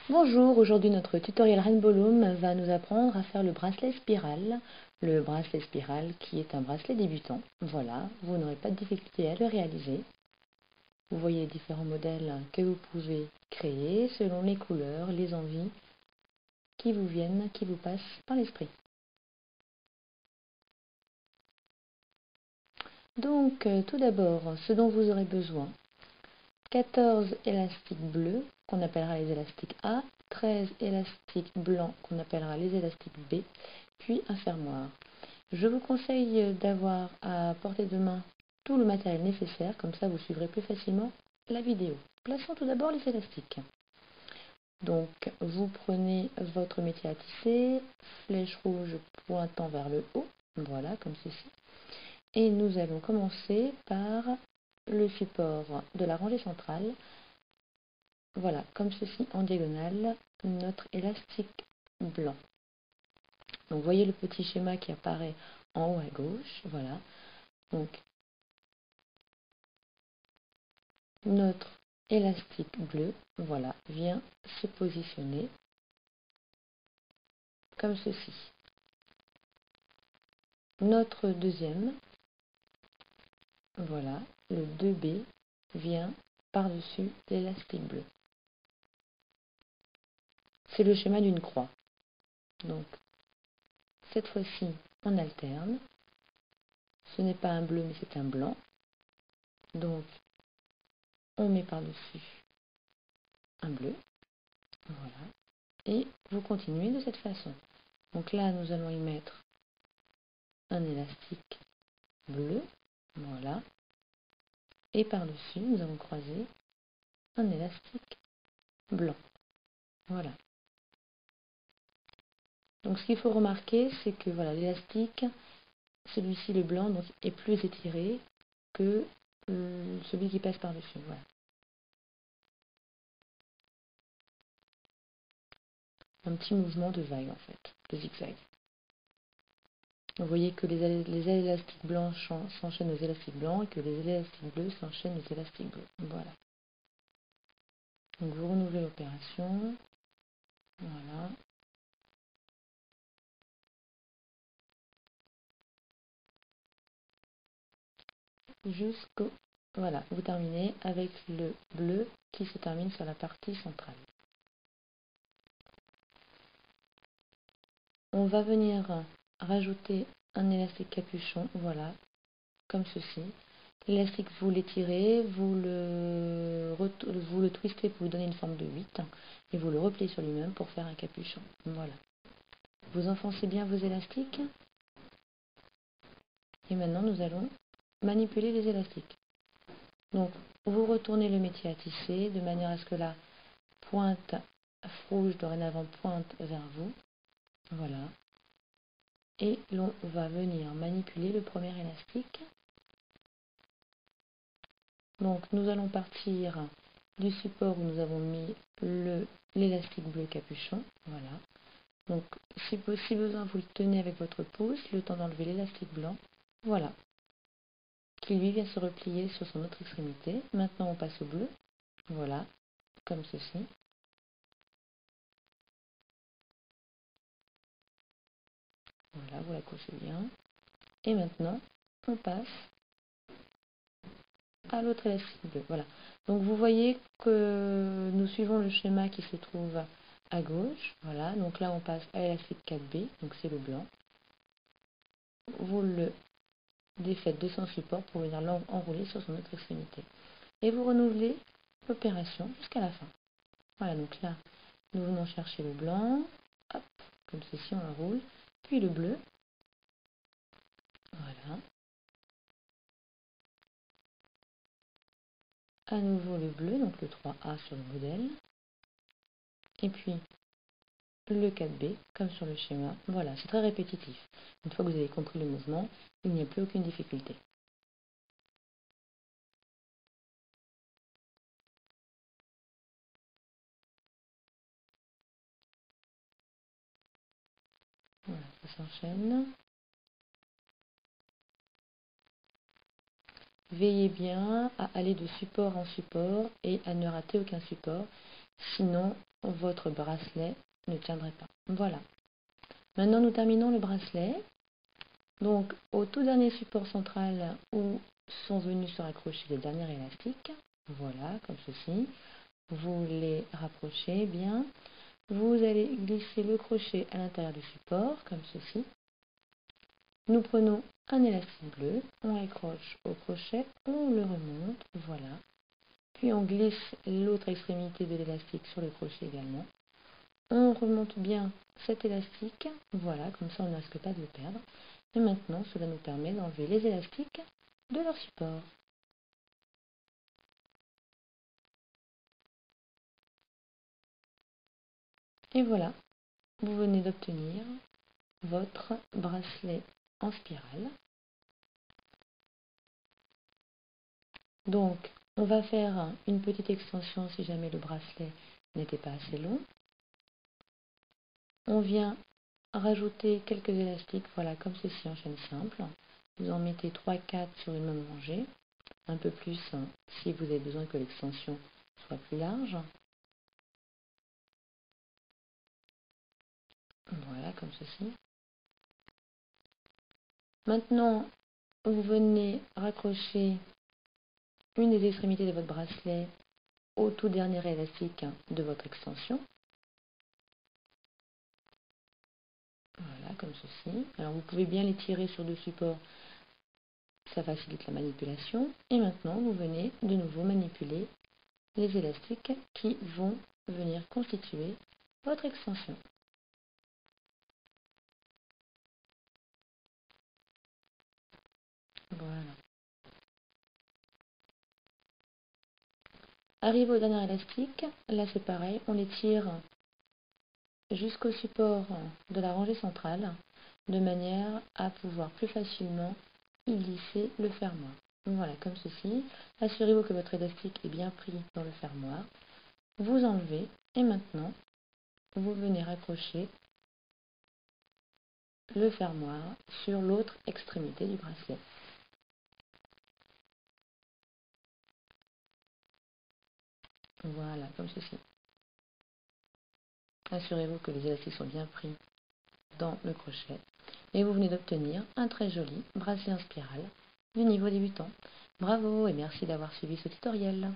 Bonjour, aujourd'hui notre tutoriel Rainbow Loom va nous apprendre à faire le bracelet spirale. Le bracelet spirale qui est un bracelet débutant. Voilà, vous n'aurez pas de difficulté à le réaliser. Vous voyez les différents modèles que vous pouvez créer selon les couleurs, les envies qui vous viennent, qui vous passent par l'esprit. Donc, tout d'abord, ce dont vous aurez besoin, 14 élastiques bleus, qu'on appellera les élastiques A, 13 élastiques blancs, qu'on appellera les élastiques B, puis un fermoir. Je vous conseille d'avoir à portée de main tout le matériel nécessaire, comme ça vous suivrez plus facilement la vidéo. Plaçons tout d'abord les élastiques. Donc, vous prenez votre métier à tisser, flèche rouge pointant vers le haut, voilà, comme ceci. Et nous allons commencer par le support de la rangée centrale. Voilà, comme ceci en diagonale, notre élastique blanc. Donc, vous voyez le petit schéma qui apparaît en haut à gauche, voilà. Donc, notre élastique bleu, voilà, vient se positionner comme ceci. Notre deuxième, voilà, le 2B, vient par-dessus l'élastique bleu. C'est le schéma d'une croix. Donc, cette fois-ci, on alterne. Ce n'est pas un bleu, mais c'est un blanc. Donc, on met par-dessus un bleu. Voilà. Et vous continuez de cette façon. Donc là, nous allons y mettre un élastique bleu. Voilà. Et par-dessus, nous allons croiser un élastique blanc. Voilà. Donc ce qu'il faut remarquer, c'est que voilà, l'élastique, celui-ci le blanc, donc, est plus étiré que celui qui passe par-dessus. Voilà. Un petit mouvement de vague en fait, de zigzag. Vous voyez que les élastiques blancs s'enchaînent aux élastiques blancs et que les élastiques bleus s'enchaînent aux élastiques bleus. Voilà. Donc vous renouvelez l'opération. Voilà. Jusqu'au... Voilà, vous terminez avec le bleu qui se termine sur la partie centrale. On va venir rajouter un élastique capuchon, voilà, comme ceci. L'élastique, vous l'étirez, vous le twistez pour vous donner une forme de 8 et vous le repliez sur lui-même pour faire un capuchon. Voilà. Vous enfoncez bien vos élastiques et maintenant nous allons manipuler les élastiques. Donc, vous retournez le métier à tisser de manière à ce que la pointe rouge dorénavant pointe vers vous. Voilà. Et l'on va venir manipuler le premier élastique. Donc nous allons partir du support où nous avons mis l'élastique bleu capuchon. Voilà. Donc si besoin, vous le tenez avec votre pouce, le temps d'enlever l'élastique blanc. Voilà. Qui lui vient se replier sur son autre extrémité. Maintenant on passe au bleu. Voilà. Comme ceci. Voilà, vous la couchez bien. Et maintenant, on passe à l'autre élastique bleu. Voilà. Donc vous voyez que nous suivons le schéma qui se trouve à gauche. Voilà. Donc là, on passe à l'élastique 4B. Donc c'est le blanc. Vous le défaites de son support pour venir l'enrouler sur son autre extrémité. Et vous renouvelez l'opération jusqu'à la fin. Voilà. Donc là, nous venons chercher le blanc. Hop. Comme ceci, on l'enroule. Puis le bleu. Voilà. À nouveau le bleu, donc le 3A sur le modèle. Et puis le 4B, comme sur le schéma. Voilà, c'est très répétitif. Une fois que vous avez compris le mouvement, il n'y a plus aucune difficulté. Voilà, ça s'enchaîne. veillez bien à aller de support en support et à ne rater aucun support, sinon votre bracelet ne tiendrait pas. Voilà. Maintenant, nous terminons le bracelet. Donc, au tout dernier support central où sont venus se raccrocher les derniers élastiques, voilà, comme ceci, vous les rapprochez bien. Vous allez glisser le crochet à l'intérieur du support, comme ceci. Nous prenons un élastique bleu, on l'accroche au crochet, on le remonte, voilà. Puis on glisse l'autre extrémité de l'élastique sur le crochet également. On remonte bien cet élastique, voilà, comme ça on ne risque pas de le perdre. Et maintenant, cela nous permet d'enlever les élastiques de leur support. Et voilà, vous venez d'obtenir votre bracelet en spirale. Donc, on va faire une petite extension si jamais le bracelet n'était pas assez long. On vient rajouter quelques élastiques, voilà, comme ceci en chaîne simple. Vous en mettez 3-4 sur une même rangée, un peu plus si vous avez besoin que l'extension soit plus large. Voilà, comme ceci. Maintenant, vous venez raccrocher une des extrémités de votre bracelet au tout dernier élastique de votre extension. Voilà, comme ceci. Alors vous pouvez bien les tirer sur deux supports, ça facilite la manipulation. Et maintenant, vous venez de nouveau manipuler les élastiques qui vont venir constituer votre extension. Voilà. Arrive au dernier élastique, là c'est pareil, on les tire jusqu'au support de la rangée centrale, de manière à pouvoir plus facilement y glisser le fermoir. Voilà, comme ceci. Assurez-vous que votre élastique est bien pris dans le fermoir. Vous enlevez et maintenant, vous venez raccrocher le fermoir sur l'autre extrémité du bracelet. Voilà, comme ceci. Assurez-vous que les élastiques sont bien pris dans le crochet. Et vous venez d'obtenir un très joli bracelet en spirale du niveau débutant. Bravo et merci d'avoir suivi ce tutoriel.